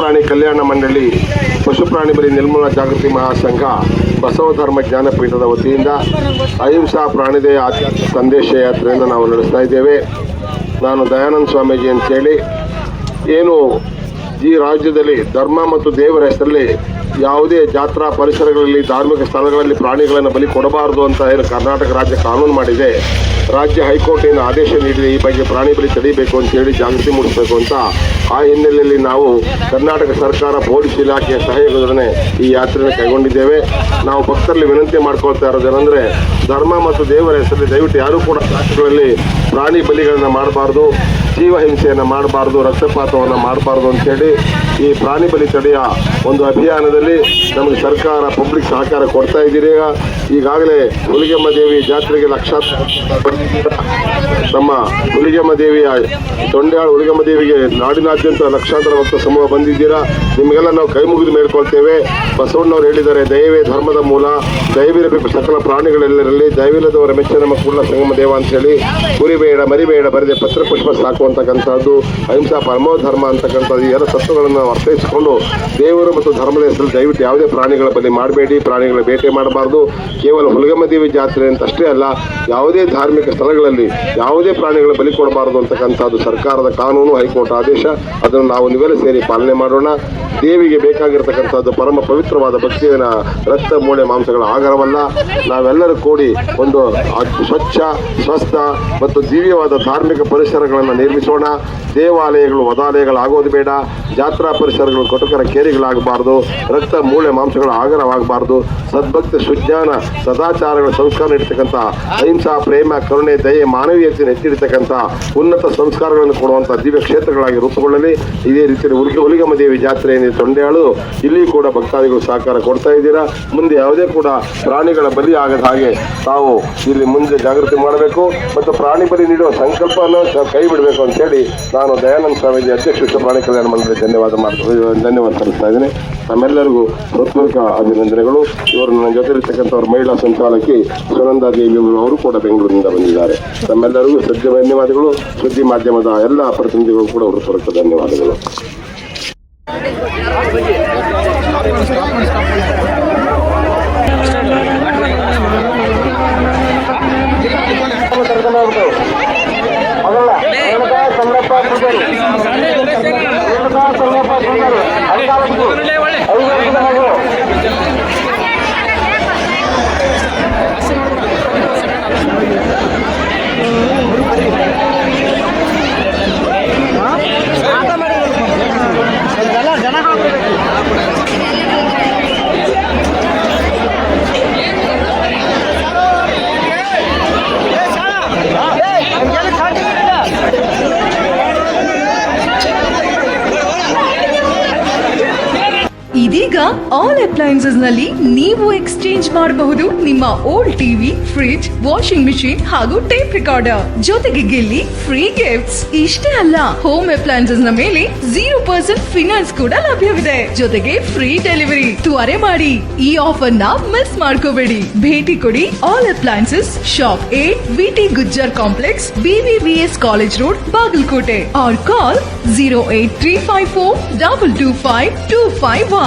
ಪ್ರಾಣಿ ಕಲ್ಯಾಣ ಮಂಡಳಿ, ಪಶು ಪ್ರಾಣಿ ಬಲಿ ನಿರ್ಮೂಲನಾ ಜಾಗೃತಿ ಮಹಾಸಂಘ, ಬಸವ ಧರ್ಮ ಜ್ಞಾನಪೀಠದ ವತಿಯಿಂದ ಅಹಿಂಸಾ ಪ್ರಾಣಿದಯ ಆಧ್ಯಾತ್ಮಿಕ ಸಂದೇಶ ಯಾತ್ರೆಯನ್ನು ನಾವು ನಡೆಸ್ತಾ ಇದ್ದೇವೆ. ನಾನು ದಯಾನಂದ ಸ್ವಾಮೀಜಿ ಅಂತೇಳಿ, ಏನು ಈ ರಾಜ್ಯದಲ್ಲಿ ಧರ್ಮ ಮತ್ತು ದೇವರ ಹೆಸರಲ್ಲಿ ಯಾವುದೇ ಜಾತ್ರಾ ಪರಿಸರಗಳಲ್ಲಿ, ಧಾರ್ಮಿಕ ಸ್ಥಳಗಳಲ್ಲಿ ಪ್ರಾಣಿಗಳನ್ನು ಬಲಿ ಕೊಡಬಾರದು ಅಂತ ಏನು ಕರ್ನಾಟಕ ರಾಜ್ಯ ಕಾನೂನು ಮಾಡಿದೆ. ರಾಜ್ಯ ಹೈಕೋರ್ಟಿನ ಆದೇಶ ನೀಡಿದೆ, ಈ ಬಗ್ಗೆ ಪ್ರಾಣಿ ಬಲಿ ತಡೆಯಬೇಕು ಅಂತೇಳಿ ಜಾಗೃತಿ ಮೂಡಿಸಬೇಕು ಅಂತ. ಆ ಹಿನ್ನೆಲೆಯಲ್ಲಿ ನಾವು ಕರ್ನಾಟಕ ಸರ್ಕಾರ, ಪೊಲೀಸ್ ಇಲಾಖೆಯ ಸಹಯೋಗದೊಡನೆ ಈ ಯಾತ್ರೆಯನ್ನು ಕೈಗೊಂಡಿದ್ದೇವೆ. ನಾವು ಭಕ್ತರಲ್ಲಿ ವಿನಂತಿ ಮಾಡ್ಕೊಳ್ತಾ ಇರೋದೇನೆಂದರೆ, ಧರ್ಮ ಮತ್ತು ದೇವರ ಹೆಸರಲ್ಲಿ ದಯವಿಟ್ಟು ಯಾರೂ ಕೂಡ ರಾಜ್ಯಗಳಲ್ಲಿ ಪ್ರಾಣಿ ಬಲಿಗಳನ್ನು ಮಾಡಬಾರ್ದು, ಜೀವ ಹಿಂಸೆಯನ್ನು ಮಾಡಬಾರ್ದು, ರಕ್ತಪಾತವನ್ನು ಮಾಡಬಾರ್ದು ಅಂತೇಳಿ ಈ ಪ್ರಾಣಿ ಬಲಿ ತಡೆಯ ಒಂದು ಅಭಿಯಾನದಲ್ಲಿ ನಮಗೆ ಸರ್ಕಾರ ಪಬ್ಲಿಕ್ ಸಹಕಾರ ಕೊಡ್ತಾ ಇದ್ದೀರಿ. ಈಗಾಗಲೇ ಹುಲಿಗೆಮ್ಮ ದೇವಿ ಜಾತ್ರೆಗೆ ನಮ್ಮ ಹುಲಿಗೆಮ್ಮ ದೇವಿಯ ತೊಂಡ್ಯಾಳು ಹುಲಿಗೆಮ್ಮ ದೇವಿಗೆ ನಾಡಿನಾದ್ಯಂತ ಲಕ್ಷಾಂತರ ಭಕ್ತ ಸಮೂಹ ಬಂದಿದ್ದೀರಾ. ನಿಮಗೆಲ್ಲ ನಾವು ಕೈ ಮುಗಿದು ಮೇಳ್ಕೊಳ್ತೇವೆ. ಬಸವಣ್ಣವ್ರು ಹೇಳಿದ್ದಾರೆ, ದಯವೇ ಧರ್ಮದ ಮೂಲ, ದಯವಿರಬೇಕು ಸಕಲ ಪ್ರಾಣಿಗಳೆಲ್ಲರಲ್ಲಿ, ದಯವಿಲ್ಲದವರ ಮೆಚ್ಚನ ಮಕ್ಕಳ ಸಂಗಮ ದೇವ ಅಂತ ಹೇಳಿ ಕುರಿಬೇಡ ಮರಿಬೇಡ ಬರೆದೆ ಪತ್ರಪುಷ್ಪ ಸಾಕುವಂತಕ್ಕಂಥದ್ದು ಅಹಿಂಸಾ ಪರಮೋ ಧರ್ಮ ಅಂತಕ್ಕಂಥದ್ದು ಈ ಎಲ್ಲ ತತ್ವಗಳನ್ನು ಅರ್ಥೈಸಿಕೊಂಡು ದೇವರು ಮತ್ತು ಧರ್ಮದ ಹೆಸರಲ್ಲಿ ದಯವಿಟ್ಟು ಯಾವುದೇ ಪ್ರಾಣಿಗಳ ಬಲಿ ಮಾಡಬೇಡಿ, ಪ್ರಾಣಿಗಳ ಬೇಟೆ ಮಾಡಬಾರ್ದು. ಕೇವಲ ಹುಲಿಗೆಮ್ಮ ದೇವಿ ಜಾತ್ರೆ ಅಂತ ಅಷ್ಟೇ ಅಲ್ಲ, ಯಾವುದೇ ಧಾರ್ಮಿಕ ಸ್ಥಳಗಳಲ್ಲಿ ಯಾವುದೇ ಪ್ರಾಣಿಗಳ ಬಲಿ ಕೊಡಬಾರದು ಅಂತಕ್ಕಂಥದ್ದು ಸರ್ಕಾರದ ಕಾನೂನು, ಹೈಕೋರ್ಟ್ ಆದೇಶ. ಅದನ್ನು ನಾವು ನೀವೆಲ್ಲ ಸೇರಿ ಪಾಲನೆ ಮಾಡೋಣ. ದೇವಿಗೆ ಬೇಕಾಗಿರ್ತಕ್ಕಂಥದ್ದು ಪರಮ ಪವಿತ್ರವಾದ ಭಕ್ತಿಯ ರಕ್ತ ಮೂಳೆ ಮಾಂಸಗಳ ಆಗರವಲ್ಲ. ನಾವೆಲ್ಲರೂ ಕೂಡಿ ಒಂದು ಸ್ವಚ್ಛ, ಸ್ವಸ್ಥ ಮತ್ತು ದಿವ್ಯವಾದ ಧಾರ್ಮಿಕ ಪರಿಸರಗಳನ್ನು ನಿರ್ಮಿಸೋಣ. ದೇವಾಲಯಗಳು ವದಾಲಯಗಳಾಗೋದು ಬೇಡ, ಜಾತ್ರಾ ಪರಿಸರಗಳು ಕಟುಕರ ಕೇರಿಗಳಾಗಬಾರ್ದು, ರಕ್ತ ಮೂಳೆ ಮಾಂಸಗಳ ಆಗರವಾಗಬಾರ್ದು. ಸದ್ಭಕ್ತಿ, ಸುಜ್ಞಾನ, ಸದಾಚಾರಗಳ ಸಂಸ್ಕಾರ ನೀಡತಕ್ಕಂಥ ಅಹಿಂಸಾ, ಪ್ರೇಮ, ಕರುಣೆ, ದಯೆ, ಮಾನವೀಯತೆಯನ್ನು ಎತ್ತಿಡತಕ್ಕಂಥ ಉನ್ನತ ಸಂಸ್ಕಾರಗಳನ್ನು ಕೊಡುವಂಥ ದಿವ್ಯ ಕ್ಷೇತ್ರಗಳಾಗಿ ರೂಪುಗೊಳ್ಳಲಿ. ಇದೇ ರೀತಿಯಲ್ಲಿ ಹುಲಿಗೆಮ್ಮ ದೇವಿ ಜಾತ್ರೆ ಏನಿದೆ ತೊಂಡ್ಯಾಳು, ಇಲ್ಲಿ ಕೂಡ ಭಕ್ತಾದಿಗಳು ಸಹಕಾರ ಕೊಡ್ತಾ ಇದ್ದೀರಾ. ಮುಂದೆ ಯಾವುದೇ ಕೂಡ ಪ್ರಾಣಿಗಳ ಬಲಿ ಆಗದ ಹಾಗೆ ತಾವು ಇಲ್ಲಿ ಮುಂದೆ ಜಾಗೃತಿ ಮಾಡಬೇಕು ಮತ್ತು ಪ್ರಾಣಿ ಬಲಿ ನೀಡುವ ಸಂಕಲ್ಪವನ್ನು ಕೈ ಬಿಡಬೇಕು ಅಂತೇಳಿ ನಾನು ದಯಾನಂದ ಸ್ವಾಮೀಜಿ, ಅಧ್ಯಕ್ಷ ವಿಶ್ವ ಪ್ರಾಣಿ ಕಲ್ಯಾಣ ಮಂಡಳಿ ಧನ್ಯವಾದ ಸಲ್ಲಿಸ್ತಾ ಇದ್ದೀನಿ. ನಮ್ಮೆಲ್ಲರಿಗೂ ಹೃತ್ಪೂರ್ವಕ ಅಭಿನಂದನೆಗಳು. ಇವರು ನನ್ನ ಜೊತೆಲಿರ್ತಕ್ಕಂಥವ್ರ ಮಹಿಳಾ ಸಂಚಾಲಕಿ ಸುನಂದಾ ದೇವಿ ಅವರು ಕೂಡ ಬೆಂಗಳೂರಿನಿಂದ ಬಂದಿದ್ದಾರೆ. ತಮ್ಮೆಲ್ಲರಿಗೂ ಧನ್ಯವಾದಗಳು. ಸುದ್ದಿ ಮಾಧ್ಯಮದ ಎಲ್ಲ ಪ್ರತಿನಿಧಿಗಳು ಕೂಡ ಹೃತ್ಪೂರ್ವಕ ಧನ್ಯವಾದಗಳು. ಇದೀಗ ಆಲ್ ಅಪ್ಲೈನ್ಸಸ್ ನಲ್ಲಿ ನೀವು ಎಕ್ಸ್ಚೇಂಜ್ ಮಾಡಬಹುದು ನಿಮ್ಮ old TV, fridge, washing machine ಹಾಗೂ ಟೇಪ್ ರಿಕಾರ್ಡರ್. ಜೊತೆಗೆ ಗೆಲ್ಲಿ ಫ್ರೀ ಗಿಫ್ಟ್ಸ್. ಇಷ್ಟೇ ಅಲ್ಲ, ಹೋಮ್ ಅಪ್ಲೈನ್ಸಸ್ ನ ಮೇಲೆ 0% ಫಿನಾನ್ಸ್ ಕೂಡ ಲಭ್ಯವಿದೆ. ಜೊತೆಗೆ ಫ್ರೀ ಡೆಲಿವರಿ. ತ್ವರೆ ಮಾಡಿ, ಈ ಆಫರ್ ನ ಮಿಸ್ ಮಾಡ್ಕೋಬೇಡಿ. ಭೇಟಿ ಕೊಡಿ all appliances, shop 8, VT Gujjar complex, BVVS college road, Bagalkote. Or call 08354 225 251.